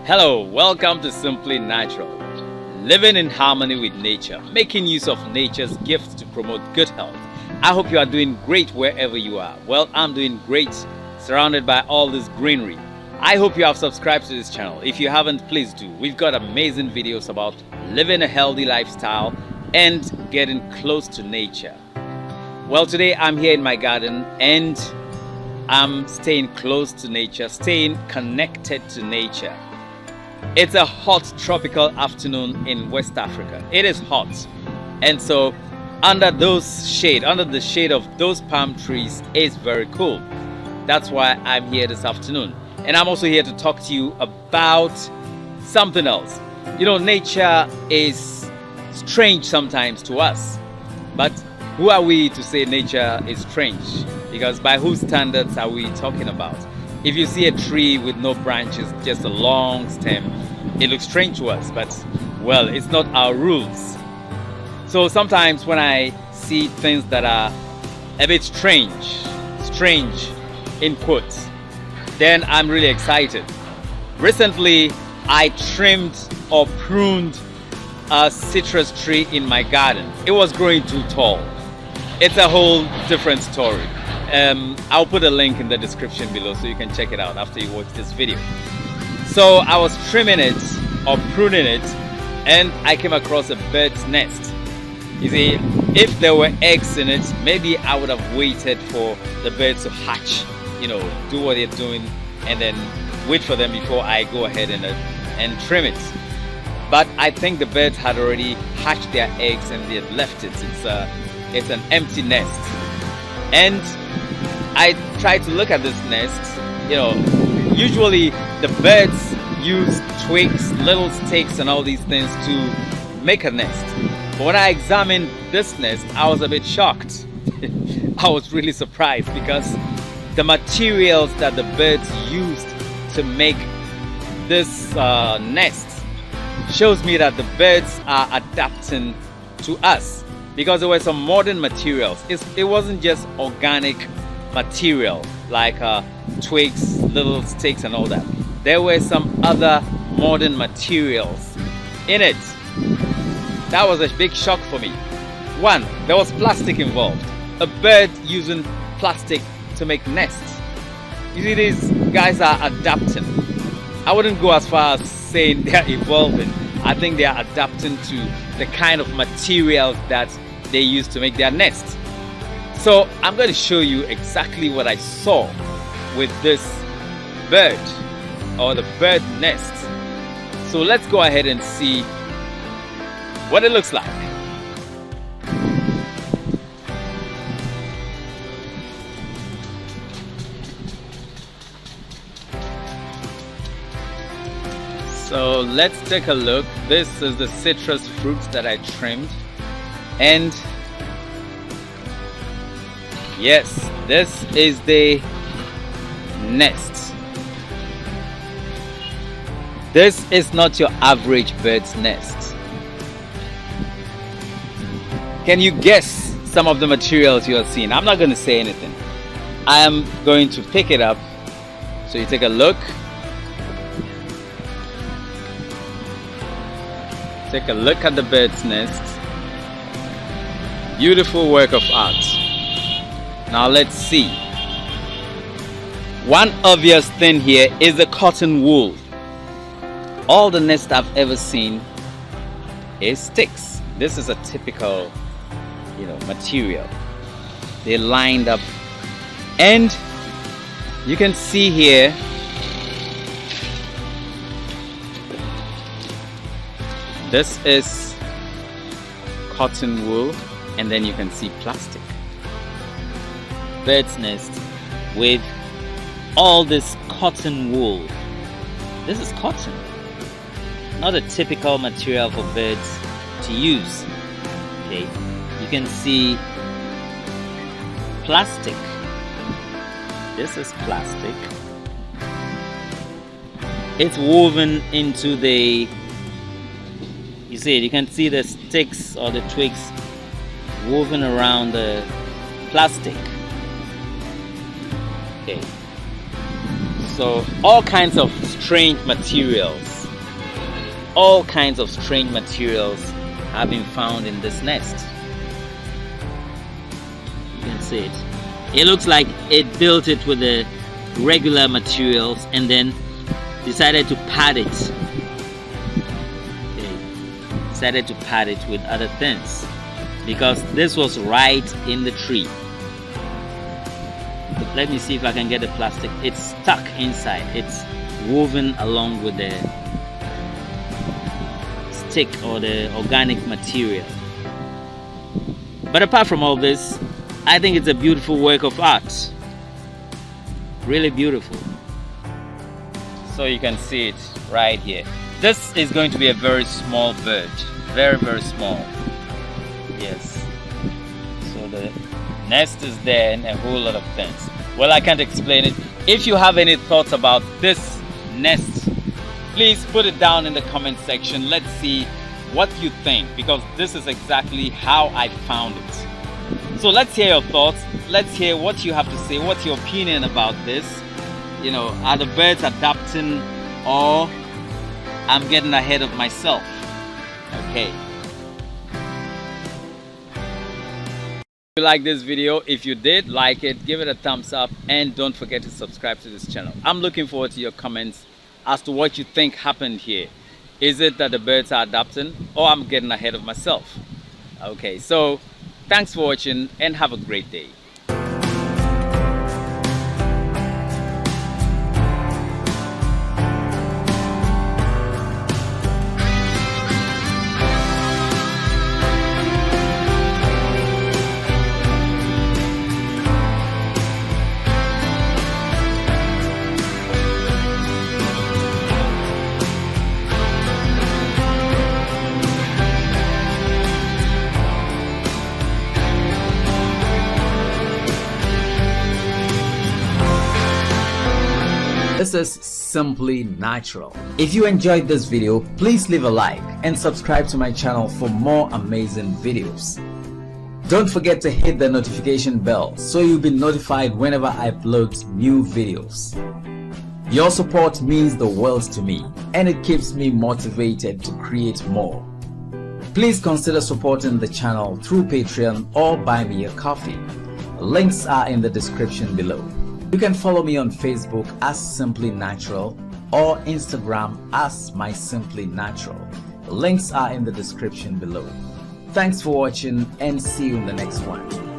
Hello, welcome to Simply Natural. Living in harmony with nature, making use of nature's gifts to promote good health. I hope you are doing great wherever you are. Well, I'm doing great, surrounded by all this greenery. I hope you have subscribed to this channel. If you haven't, please do. We've got amazing videos about living a healthy lifestyle and getting close to nature. Well, today I'm here in my garden and I'm staying close to nature, staying connected to nature. It's a hot tropical afternoon in West Africa. It is hot. And so under the shade of those palm trees is very cool. That's why I'm here this afternoon. And I'm also here to talk to you about something else. You know, nature is strange sometimes to us. But who are we to say nature is strange? Because by whose standards are we talking about? If you see a tree with no branches, just a long stem, it looks strange to us, but well, it's not our rules. So sometimes when I see things that are a bit strange in quotes, then I'm really excited. Recently, I trimmed or pruned a citrus tree in my garden. It was growing too tall. It's a whole different story. I'll put a link in the description below so you can check it out after you watch this video. So I was trimming it or pruning it and I came across a bird's nest. You see, if there were eggs in it, maybe I would have waited for the birds to hatch, you know, do what they're doing and then wait for them before I go ahead and trim it. But I think the birds had already hatched their eggs and they had left it. It's an empty nest. And I tried to look at this nest. You know, usually the birds use twigs, little sticks and all these things to make a nest. But when I examined this nest, I was a bit shocked. I was really surprised because the materials that the birds used to make this nest shows me that the birds are adapting to us. Because there were some modern materials. It wasn't just organic material like twigs, little sticks and all that. There were some other modern materials in it. That was a big shock for me. One, there was plastic involved. A bird using plastic to make nests. You see, these guys are adapting. I wouldn't go as far as saying they are evolving. I think they are adapting to the kind of materials that they use to make their nest. So I'm going to show you exactly what I saw with this bird or the bird nest. So let's go ahead and see what it looks like. So let's take a look. This is the citrus fruits that I trimmed. And yes, this is the nest. This is not your average bird's nest. Can you guess some of the materials you are seeing? I'm not going to say anything. I am going to pick it up. So you take a look. Take a look at the bird's nest. Beautiful work of art. Now let's see. One obvious thing here is the cotton wool. All the nest I've ever seen is sticks. This is a typical, material. They lined up, and you can see here this is cotton wool, and then you can see plastic. Bird's nest with all this cotton wool. This is cotton, not a typical material for birds to use. Okay, you can see plastic. This is plastic. It's woven into the, you see it, you can see the sticks or the twigs woven around the plastic. Okay, so all kinds of strange materials all kinds of strange materials have been found in this nest. You can see it. It looks like it built it with the regular materials and then decided to pad it. Okay. Decided to pad it with other things because this was right in the tree. But let me see if I can get the plastic. It's stuck inside. It's woven along with the stick or the organic material. But apart from all this, I think it's a beautiful work of art. Really beautiful. So you can see it right here. This is going to be a very small bird. Very, very small. Yes. So the nest is there and a whole lot of things. Well, I can't explain it. If you have any thoughts about this nest, please put it down in the comment section. Let's see what you think, because this is exactly how I found it. So let's hear your thoughts. Let's hear what you have to say. What's your opinion about this? You know, are the birds adapting or I'm getting ahead of myself? Okay. If you like this video, if you did like it, give it a thumbs up and don't forget to subscribe to this channel. I'm looking forward to your comments as to what you think happened here. Is it that the birds are adapting or I'm getting ahead of myself? Okay, so thanks for watching and have a great day. This is Simply Natural. If you enjoyed this video, please leave a like and subscribe to my channel for more amazing videos. Don't forget to hit the notification bell so you'll be notified whenever I upload new videos. Your support means the world to me and it keeps me motivated to create more. Please consider supporting the channel through Patreon or buy me a coffee. Links are in the description below. You can follow me on Facebook as Simply Natural or Instagram as My Simply Natural. Links are in the description below. Thanks for watching and see you in the next one.